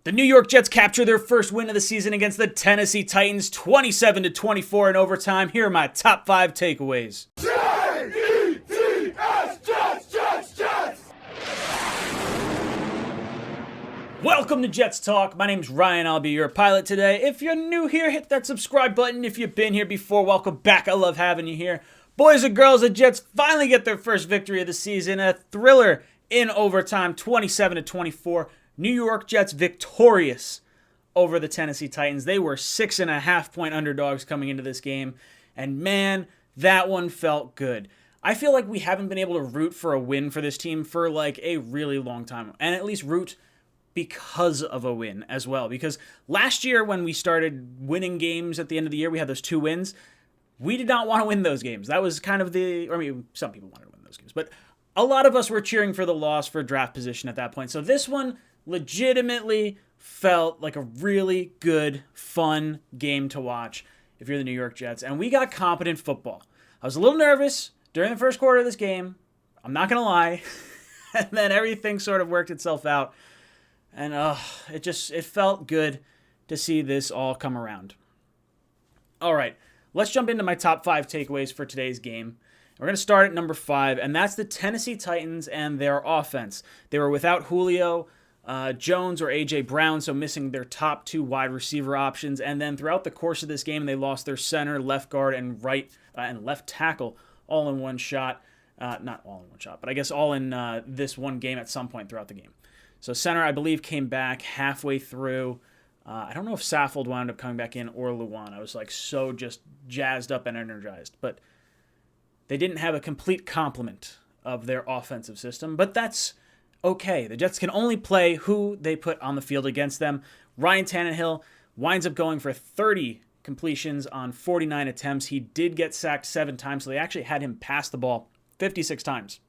The New York Jets capture their first win of the season against the Tennessee Titans, 27-24 in overtime. Here are my top 5 takeaways. Jets, Jets! Welcome to Jets Talk. My name's Ryan. I'll be your pilot today. If you're new here, hit that subscribe button. If you've been here before, welcome back. I love having you here. Boys and girls, the Jets finally get their first victory of the season. A thriller in overtime, 27-24. New York Jets victorious over the Tennessee Titans. They were 6.5-point underdogs coming into this game. And man, that one felt good. I feel like we haven't been able to root for a win for this team for like a really long time. And at least root because of a win as well. Because last year when we started winning games at the end of the year, we had those 2 wins. We did not want to win those games. That was kind of some people wanted to win those games. But a lot of us were cheering for the loss for draft position at that point. So this one legitimately felt like a really good, fun game to watch if you're the New York Jets. And we got competent football. I was a little nervous during the first quarter of this game. I'm not going to lie. And then everything sort of worked itself out. And it felt good to see this all come around. All right, let's jump into my top 5 takeaways for today's game. We're going to start at number 5, and that's the Tennessee Titans and their offense. They were without Julio Jones or A.J. Brown, so missing their top 2 wide receiver options. And then throughout the course of this game, they lost their center, left guard, and right and left tackle all in one shot. Not all in one shot, but I guess all in this one game at some point throughout the game. So center, I believe, came back halfway through. I don't know if Saffold wound up coming back in or Luan. I was like so just jazzed up and energized. But they didn't have a complete complement of their offensive system. But that's okay. The Jets can only play who they put on the field against them. Ryan Tannehill winds up going for 30 completions on 49 attempts. He did get sacked 7 times, so they actually had him pass the ball 56 times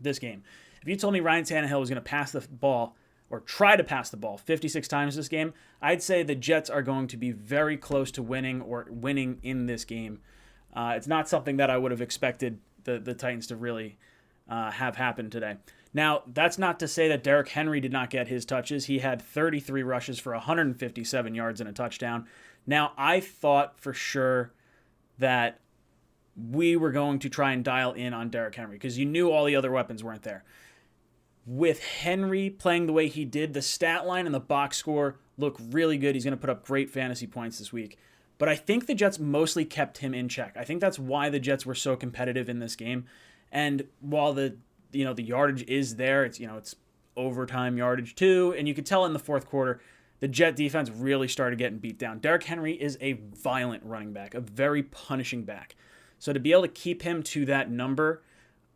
this game. If you told me Ryan Tannehill was going to pass the ball or try to pass the ball 56 times this game, I'd say the Jets are going to be very close to winning or winning in this game. It's not something that I would have expected the Titans to really have happen today. Now, that's not to say that Derrick Henry did not get his touches. He had 33 rushes for 157 yards and a touchdown. Now, I thought for sure that we were going to try and dial in on Derrick Henry because you knew all the other weapons weren't there. With Henry playing the way he did, the stat line and the box score look really good. He's going to put up great fantasy points this week. But I think the Jets mostly kept him in check. I think that's why the Jets were so competitive in this game. And while the yardage is there, it's overtime yardage too, and you could tell in the fourth quarter the Jet defense really started getting beat down. Derrick Henry is a violent running back, a very punishing back. So to be able to keep him to that number,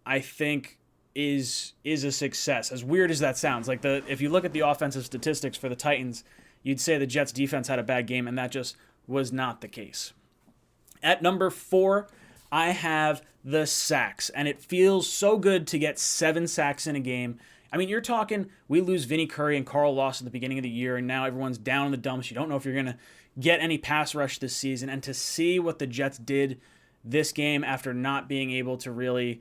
I think is a success. As weird as that sounds, if you look at the offensive statistics for the Titans, you'd say the Jets defense had a bad game, and that just was not the case. At number 4, I have the sacks, and it feels so good to get 7 sacks in a game. I mean, you're talking, we lose Vinny Curry and Carl Lawson at the beginning of the year, and now everyone's down in the dumps. You don't know if you're going to get any pass rush this season, and to see what the Jets did this game after not being able to really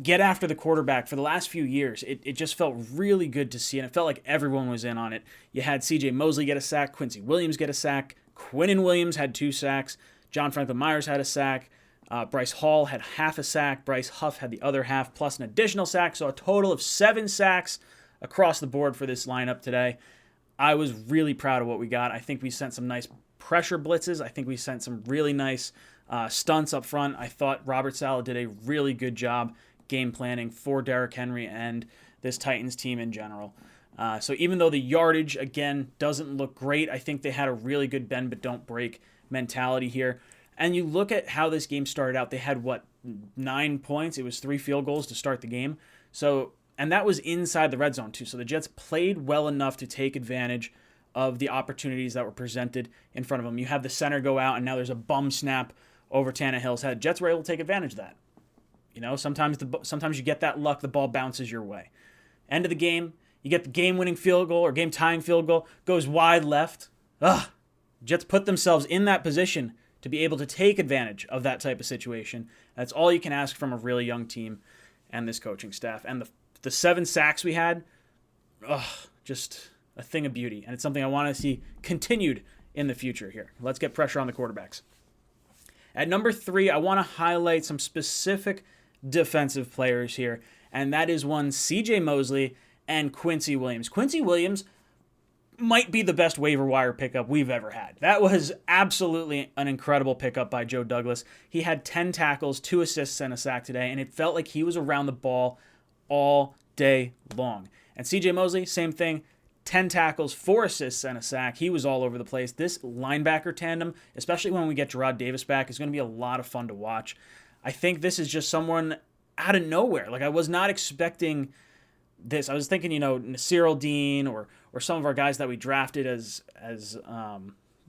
get after the quarterback for the last few years, it just felt really good to see, and it felt like everyone was in on it. You had C.J. Mosley get a sack, Quincy Williams get a sack, Quentin Williams had 2 sacks, John Franklin Myers had a sack, Bryce Hall had half a sack, Bryce Huff had the other half, plus an additional sack, so a total of 7 sacks across the board for this lineup today. I was really proud of what we got. I think we sent some nice pressure blitzes. I think we sent some really nice stunts up front. I thought Robert Saleh did a really good job game planning for Derrick Henry and this Titans team in general. So even though the yardage, again, doesn't look great, I think they had a really good bend but don't break mentality here. And you look at how this game started out, they had, 9 points? It was 3 field goals to start the game. And that was inside the red zone too. So the Jets played well enough to take advantage of the opportunities that were presented in front of them. You have the center go out, and now there's a bum snap over Tannehill's head. Jets were able to take advantage of that. Sometimes you get that luck, the ball bounces your way. End of the game, you get the game-winning field goal or game-tying field goal, goes wide left. Jets put themselves in that position to be able to take advantage of that type of situation. That's all you can ask from a really young team and this coaching staff. And the 7 sacks we had, just a thing of beauty, and it's something I want to see continued in the future here. Let's get pressure on the quarterbacks. At number 3, I want to highlight some specific defensive players here, and that is one CJ Mosley and Quincy Williams. Quincy Williams might be the best waiver wire pickup we've ever had. That was absolutely an incredible pickup by Joe Douglas. He had 10 tackles, 2 assists, and a sack today, and it felt like he was around the ball all day long. And CJ Mosley, same thing. 10 tackles, 4 assists, and a sack. He was all over the place. This linebacker tandem, especially when we get Gerard Davis back, is going to be a lot of fun to watch. I think this is just someone out of nowhere. Like, I was not expecting this. I was thinking, Nasir Dean or some of our guys that we drafted as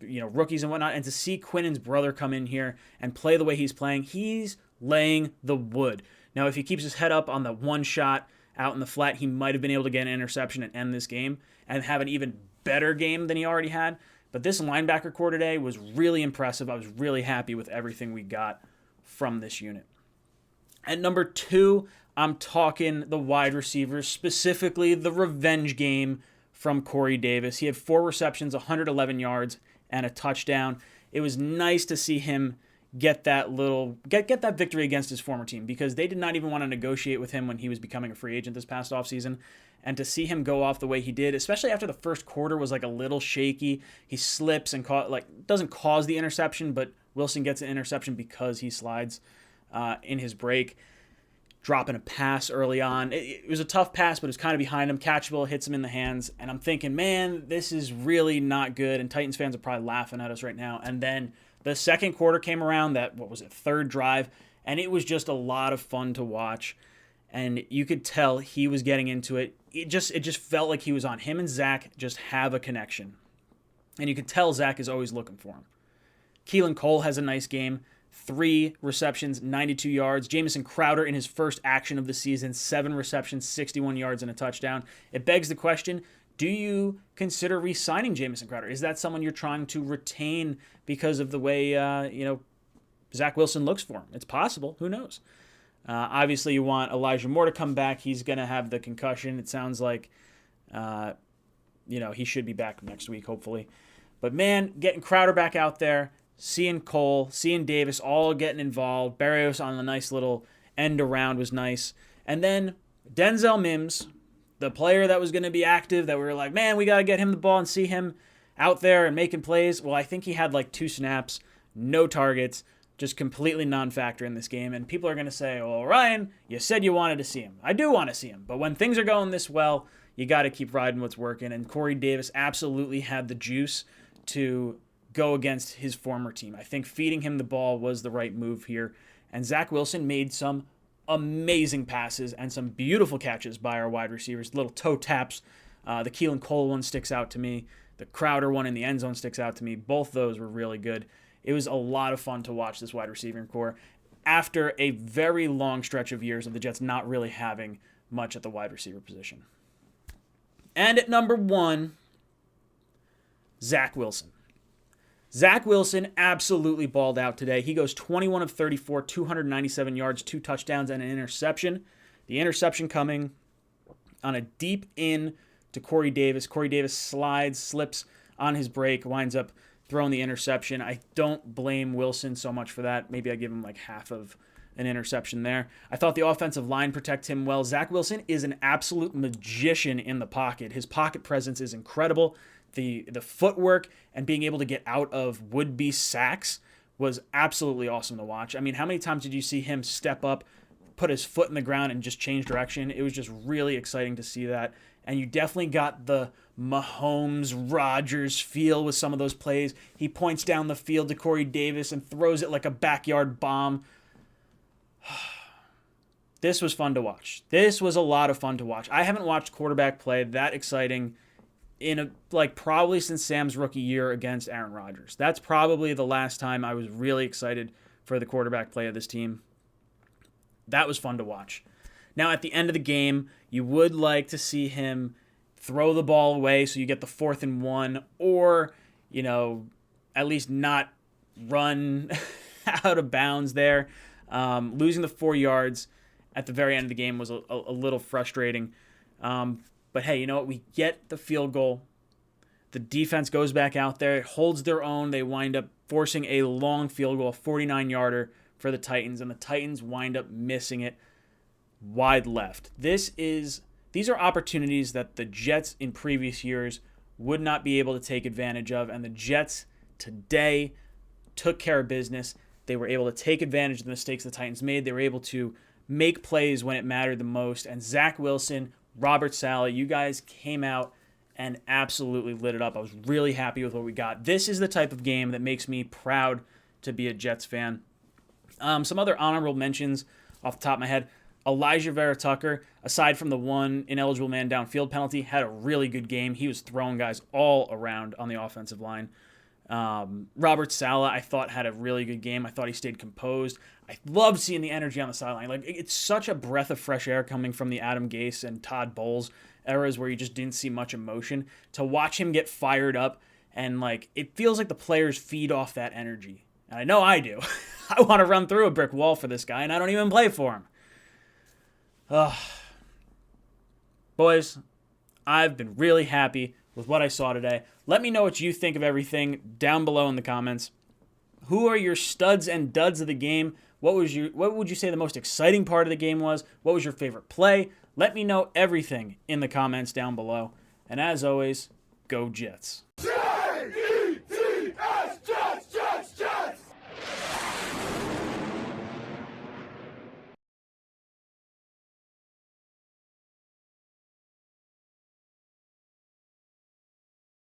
rookies and whatnot, and to see Quentin's brother come in here and play the way he's playing, he's laying the wood. Now, if he keeps his head up on the one shot out in the flat, he might have been able to get an interception and end this game and have an even better game than he already had. But this linebacker core today was really impressive. I was really happy with everything we got from this unit. At number 2, I'm talking the wide receivers, specifically the revenge game from Corey Davis. He had 4 receptions, 111 yards, and a touchdown. It was nice to see him get that victory against his former team, because they did not even want to negotiate with him when he was becoming a free agent this past offseason. And to see him go off the way he did, especially after the first quarter was like a little shaky, he slips and doesn't cause the interception, but Wilson gets an interception because he slides in his break, dropping a pass early on. It was a tough pass, but it was kind of behind him, catchable, hits him in the hands, and I'm thinking, man, this is really not good, and Titans fans are probably laughing at us right now. And then the second quarter came around, third drive, and it was just a lot of fun to watch, and you could tell he was getting into it. It just felt like he was on. Him and Zach just have a connection, and you could tell Zach is always looking for him. Keelan Cole has a nice game. 3 receptions, 92 yards. Jamison Crowder in his first action of the season, 7 receptions, 61 yards, and a touchdown. It begs the question, do you consider re-signing Jamison Crowder? Is that someone you're trying to retain because of the way, Zach Wilson looks for him? It's possible. Who knows? Obviously, you want Elijah Moore to come back. He's going to have the concussion. It sounds like, he should be back next week, hopefully. But, man, getting Crowder back out there, seeing Cole, seeing Davis all getting involved. Barrios on a nice little end around was nice. And then Denzel Mims, the player that was going to be active, that we were like, man, we got to get him the ball and see him out there and making plays. Well, I think he had 2 snaps, no targets, just completely non-factor in this game. And people are going to say, well, Ryan, you said you wanted to see him. I do want to see him. But when things are going this well, you got to keep riding what's working. And Corey Davis absolutely had the juice to go against his former team. I think feeding him the ball was the right move here. And Zach Wilson made some amazing passes and some beautiful catches by our wide receivers. Little toe taps. The Keelan Cole one sticks out to me. The Crowder one in the end zone sticks out to me. Both those were really good. It was a lot of fun to watch this wide receiving core after a very long stretch of years of the Jets not really having much at the wide receiver position. And at number 1, Zach Wilson. Zach Wilson absolutely balled out today. He goes 21 of 34, 297 yards, 2 touchdowns, and an interception. The interception coming on a deep in to Corey Davis. Corey Davis slips on his break, winds up throwing the interception. I don't blame Wilson so much for that. Maybe I give him half of an interception there. I thought the offensive line protected him well. Zach Wilson is an absolute magician in the pocket. His pocket presence is incredible. The footwork and being able to get out of would-be sacks was absolutely awesome to watch. I mean, how many times did you see him step up, put his foot in the ground, and just change direction? It was just really exciting to see that. And you definitely got the Mahomes-Rodgers feel with some of those plays. He points down the field to Corey Davis and throws it like a backyard bomb. This was fun to watch. This was a lot of fun to watch. I haven't watched quarterback play that exciting in probably since Sam's rookie year against Aaron Rodgers. That's probably the last time I was really excited for the quarterback play of this team. That was fun to watch. Now, at the end of the game, you would like to see him throw the ball away so you get the 4th and 1, or, at least not run out of bounds there. Losing the 4 yards at the very end of the game was a little frustrating. But hey, you know what? We get the field goal. The defense goes back out there, holds their own. They wind up forcing a long field goal, a 49-yarder for the Titans, and the Titans wind up missing it wide left. These are opportunities that the Jets in previous years would not be able to take advantage of, and the Jets today took care of business. They were able to take advantage of the mistakes the Titans made. They were able to make plays when it mattered the most, and Zach Wilson, Robert Saleh, you guys came out and absolutely lit it up. I was really happy with what we got. This is the type of game that makes me proud to be a Jets fan. Some other honorable mentions off the top of my head. Elijah Vera Tucker, aside from the one ineligible man downfield penalty, had a really good game. He was throwing guys all around on the offensive line. Robert Saleh, I thought, had a really good game. I thought he stayed composed. I loved seeing the energy on the sideline. Like, it's such a breath of fresh air coming from the Adam Gase and Todd Bowles eras where you just didn't see much emotion. To watch him get fired up, and like, it feels like the players feed off that energy. And I know I do. I want to run through a brick wall for this guy, and I don't even play for him. Boys, I've been really happy with what I saw today. Let me know what you think of everything down below in the comments. Who are your studs and duds of the game? What would you say the most exciting part of the game was? What was your favorite play? Let me know everything in the comments down below. And as always, go Jets.